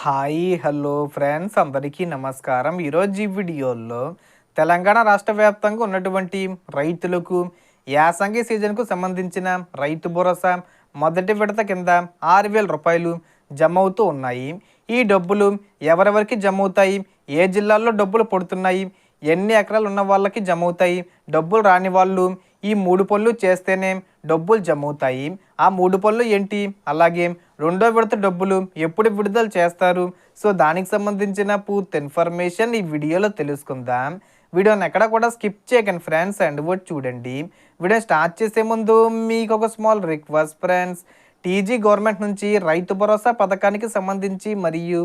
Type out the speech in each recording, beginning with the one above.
Hi hello friends అందరికీ నమస్కారం. ఈరోజు ఈ వీడియోలో తెలంగాణ రాష్ట్ర వ్యాప్తంగా ఉన్నటువంటి రైతులకు యాసంగి సీజన్కు సంబంధించిన రైతు భరోసా మొదటి విడత కింద 6,000 రూపాయలు జమ అవుతూ ఉన్నాయి. ఈ డబ్బులు ఎవరెవరికి జమ అవుతాయి, ఏ జిల్లాల్లో డబ్బులు పడుతున్నాయి, ఎన్ని ఎకరాలు ఉన్న వాళ్ళకి జమ అవుతాయి, డబ్బులు రాని వాళ్ళు ఈ 3 పనులు చేస్తేనే డబ్బులు జమ అవుతాయి. ఆ 3 పనులు ఏంటి, అలాగే రెండో విడత డబ్బులు ఎప్పుడు విడుదల చేస్తారు, సో దానికి సంబంధించిన పూర్తి ఇన్ఫర్మేషన్ ఈ వీడియోలో తెలుసుకుందాం. వీడియోని ఎక్కడ కూడా స్కిప్ చేయకండి ఫ్రెండ్స్, అండ్ వర్డ్ చూడండి. వీడియో స్టార్ట్ చేసే ముందు మీకు ఒక small request friends, TG government నుంచి రైతు భరోసా పథకానికి సంబంధించి మరియు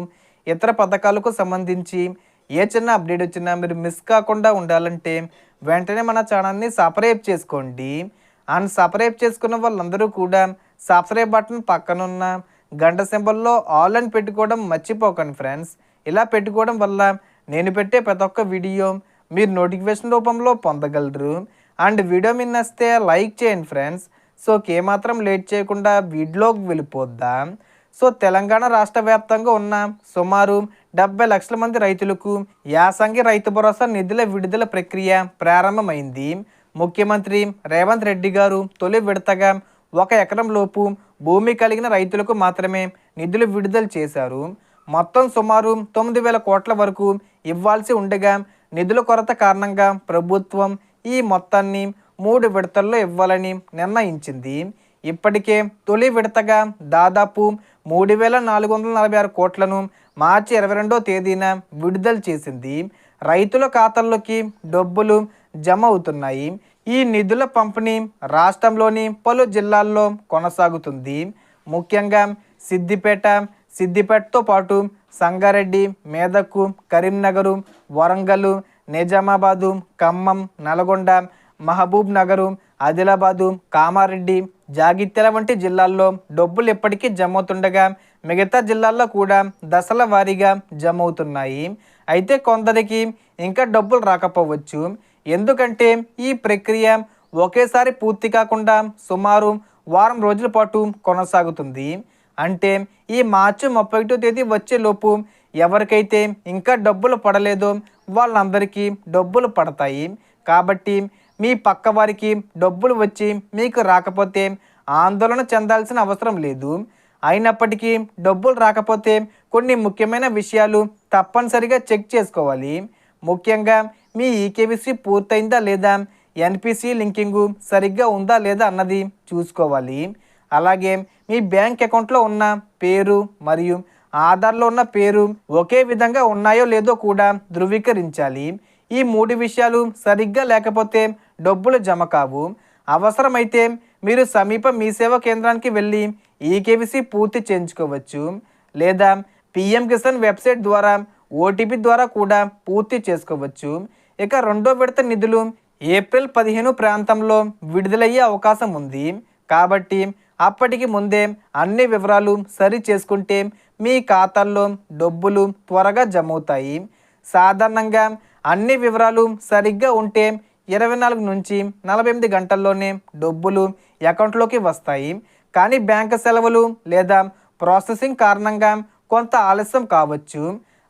ఇతర పథకాలకు సంబంధించి ఏ చిన్న అప్డేట్ వచ్చినా మీరు మిస్ కాకుండా ఉండాలంటే వెంటనే మన ఛానల్ని సబ్స్క్రైబ్ చేసుకోండి. అండ్ సబ్స్క్రైబ్ చేసుకున్న వాళ్ళందరూ కూడా సబ్స్క్రైబ్ బటన్ పక్కనున్న గంట సింబల్లో ఆల్ అని పెట్టుకోవడం మర్చిపోకండి ఫ్రెండ్స్. ఇలా పెట్టుకోవడం వల్ల నేను పెట్టే ప్రతి ఒక్క వీడియో మీరు నోటిఫికేషన్ రూపంలో పొందగలరు. అండ్ వీడియో మీరు నచ్చితే లైక్ చేయండి ఫ్రెండ్స్. సో ఏమాత్రం లేట్ చేయకుండా వీడియోకి వెళ్ళిపోద్దాం. సో తెలంగాణ రాష్ట్ర వ్యాప్తంగా ఉన్న సుమారు 70 లక్షల మంది రైతులకు యాసంగి రైతు భరోసా నిధుల విడుదల ప్రక్రియ ప్రారంభమైంది. ముఖ్యమంత్రి రేవంత్ రెడ్డి గారు తొలి విడతగా 1 ఎకరం లోపు భూమి కలిగిన రైతులకు మాత్రమే నిధులు విడుదల చేశారు. మొత్తం సుమారు 9,000 కోట్ల వరకు ఇవ్వాల్సి ఉండగా నిధుల కొరత కారణంగా ప్రభుత్వం ఈ మొత్తాన్ని 3 విడతల్లో ఇవ్వాలని నిర్ణయించింది. ఇప్పటికే తొలి విడతగా దాదాపు 3,446 కోట్లను మార్చి 22వ తేదీన విడుదల చేసింది. రైతుల ఖాతాల్లోకి డబ్బులు జమ అవుతున్నాయి. ఈ నిధుల పంపిణీ రాష్ట్రంలోని పలు జిల్లాల్లో కొనసాగుతుంది. ముఖ్యంగా సిద్దిపేటతో పాటు సంగారెడ్డి, మెదక్, కరీంనగర్, వరంగల్, నిజామాబాదు, ఖమ్మం, నల్గొండ, మహబూబ్ నగర్, ఆదిలాబాదు, కామారెడ్డి, జగిత్యాల వంటి జిల్లాల్లో డబ్బులు ఇప్పటికీ జమ అవుతుండగా మిగతా జిల్లాల్లో కూడా దశల వారీగా జమ అవుతున్నాయి. అయితే కొందరికి ఇంకా డబ్బులు రాకపోవచ్చు. ఎందుకంటే ఈ ప్రక్రియ ఒకేసారి పూర్తి కాకుండా సుమారు వారం రోజుల పాటు కొనసాగుతుంది. అంటే ఈ మార్చి 31వ తేదీ వచ్చేలోపు ఎవరికైతే ఇంకా డబ్బులు పడలేదో వాళ్ళందరికీ డబ్బులు పడతాయి. కాబట్టి మీ పక్క వారికి డబ్బులు వచ్చి మీకు రాకపోతే ఆందోళన చెందాల్సిన అవసరం లేదు. అయినప్పటికీ డబ్బులు రాకపోతే కొన్ని ముఖ్యమైన విషయాలు తప్పనిసరిగా చెక్ చేసుకోవాలి. ముఖ్యంగా మీ ఈకేవీసీ పూర్తయిందా లేదా, ఎన్పిసి లింకింగు సరిగ్గా ఉందా లేదా అన్నది చూసుకోవాలి. అలాగే మీ బ్యాంక్ అకౌంట్లో ఉన్న పేరు మరియు ఆధార్లో ఉన్న పేరు ఒకే విధంగా ఉన్నాయో లేదో కూడా ధృవీకరించాలి. ఈ 3 విషయాలు సరిగ్గా లేకపోతే డబ్బులు జమ కావు. అవసరమైతే మీరు సమీప మీ సేవా కేంద్రానికి వెళ్ళి ఈకేవీసీ పూర్తి చేయించుకోవచ్చు. లేదా పిఎం కిసాన్ వెబ్సైట్ ద్వారా ఓటీపీ ద్వారా కూడా పూర్తి చేసుకోవచ్చు. ఇక రెండో విడత నిధులు ఏప్రిల్ 15 ప్రాంతంలో విడుదలయ్యే అవకాశం ఉంది. కాబట్టి అప్పటికి ముందే అన్ని వివరాలు సరి చేసుకుంటే మీ ఖాతాల్లో డబ్బులు త్వరగా జమ అవుతాయి. సాధారణంగా అన్ని వివరాలు సరిగ్గా ఉంటే 24 నుంచి 48 గంటల్లోనే డబ్బులు అకౌంట్లోకి వస్తాయి. కానీ బ్యాంకు సెలవులు లేదా ప్రాసెసింగ్ కారణంగా కొంత ఆలస్యం కావచ్చు.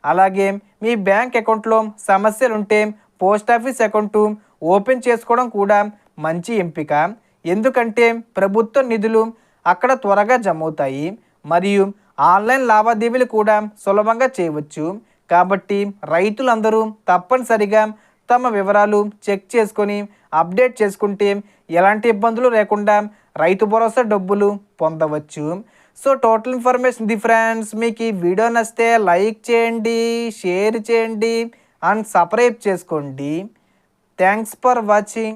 అలాగే మీ బ్యాంక్ అకౌంట్లో సమస్యలుంటే పోస్టాఫీస్ అకౌంటు ఓపెన్ చేసుకోవడం కూడా మంచి ఎంపిక. ఎందుకంటే ప్రభుత్వ నిధులు అక్కడ త్వరగా జమ అవుతాయి మరియు ఆన్లైన్ లావాదేవీలు కూడా సులభంగా చేయవచ్చు. కాబట్టి రైతులందరూ తప్పనిసరిగా తమ వివరాలు చెక్ చేసుకొని అప్డేట్ చేసుకుంటే ఎలాంటి ఇబ్బందులు లేకుండా రైతు భరోసా డబ్బులు పొందవచ్చు. So total information the friends. మీకు ఈ వీడియో నచ్చితే లైక్ చేయండి, షేర్ చేయండి అండ్ సబ్స్క్రైబ్ చేసుకోండి. Thanks for watching.